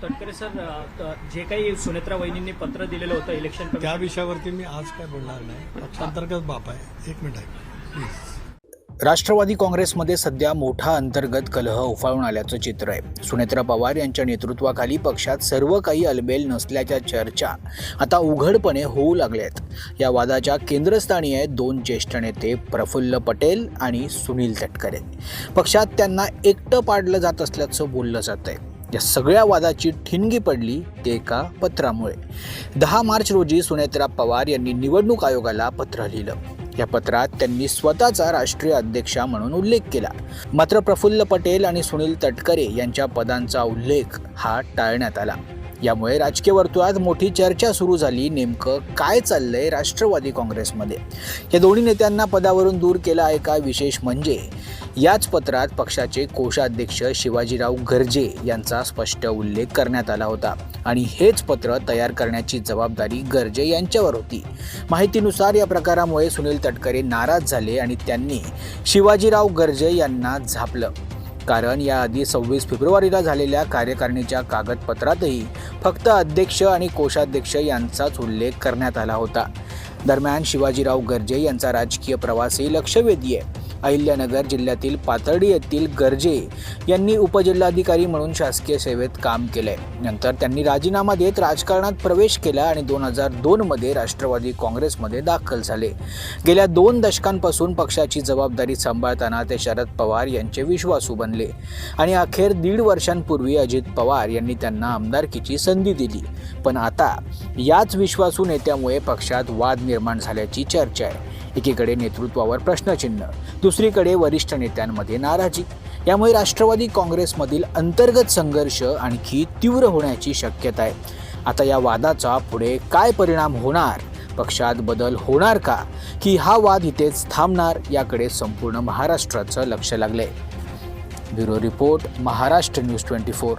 Tatkare sir, जे काही सुनेत्रा वहिनींनी पत्र दिलेलं होतं इलेक्शन त्या कमिशन, विषयावरती मी आज काय बोलणार नाही. पक्षांतर्गत बाब आहे. एक मिनिट आहे प्लीज. राष्ट्रवादी काँग्रेसमध्ये सध्या मोठा अंतर्गत कलह उफाळून आल्याचं चित्र आहे. सुनेत्रा पवार यांच्या नेतृत्वाखाली पक्षात सर्व काही अलबेल नसल्याच्या चर्चा आता उघडपणे होऊ लागल्या आहेत. या वादाच्या केंद्रस्थानी आहेत दोन ज्येष्ठ नेते प्रफुल्ल पटेल आणि सुनील तटकरे. पक्षात त्यांना एकटं पाडलं जात असल्याचं बोललं जात आहे. या सगळ्या वादाची ठिणगी पडली ते एका पत्रामुळे. 10 मार्च रोजी सुनेत्रा पवार यांनी निवडणूक आयोगाला पत्र लिहिलं. या पत्रात त्यांनी स्वतःचा राष्ट्रीय अध्यक्षा म्हणून उल्लेख केला. मात्र प्रफुल्ल पटेल आणि सुनील तटकरे यांच्या पदांचा उल्लेख हा टाळण्यात आला. यामुळे राजकीय वर्तुळात मोठी चर्चा सुरू झाली. नेमकं काय चाललंय राष्ट्रवादी काँग्रेसमध्ये? या दोन्ही नेत्यांना पदावरून दूर केलं आहे का? विशेष म्हणजे याच पत्रात पक्षाचे कोषाध्यक्ष शिवाजीराव गर्जे यांचा स्पष्ट उल्लेख करण्यात आला होता आणि हेच पत्र तयार करण्याची जबाबदारी गर्जे यांच्यावर होती. माहितीनुसार या प्रकारामुळे सुनील तटकरे नाराज झाले आणि त्यांनी शिवाजीराव गर्जे यांना झापलं. कारण याआधी 26 फेब्रुवारीला झालेल्या कार्यकारिणीच्या कागदपत्रातही फक्त अध्यक्ष आणि कोषाध्यक्ष यांचाच उल्लेख करण्यात आला होता. दरम्यान शिवाजीराव गर्जे यांचा राजकीय प्रवासही लक्षवेधी आहे. अहिल्यानगर जिल्ह्यातील पाथर्डी येथील गर्जे यांनी उपजिल्हाधिकारी म्हणून शासकीय सेवेत काम केलंय. नंतर त्यांनी राजीनामा देत राजकारणात प्रवेश केला आणि 2002 राष्ट्रवादी काँग्रेसमध्ये दाखल झाले. गेल्या 2 दशकांपासून पक्षाची जबाबदारी सांभाळताना ते शरद पवार यांचे विश्वासू बनले आणि अखेर 1.5 वर्षांपूर्वी अजित पवार यांनी त्यांना आमदारकीची संधी दिली. पण आता याच विश्वासू नेत्यामुळे पक्षात वाद निर्माण झाल्याची चर्चा आहे. एकीकडे नेतृत्वावर प्रश्नचिन्ह, दुसरीकडे वरिष्ठ नेत्यांमध्ये नाराजी. यामुळे राष्ट्रवादी काँग्रेसमधील अंतर्गत संघर्ष आणखी तीव्र होण्याची शक्यता आहे. आता या वादाचा पुढे काय परिणाम होणार? पक्षात बदल होणार का, की हा वाद इथेच थांबणार? याकडे संपूर्ण महाराष्ट्राचं लक्ष लागलंय. Bureau report, Maharashtra news 24.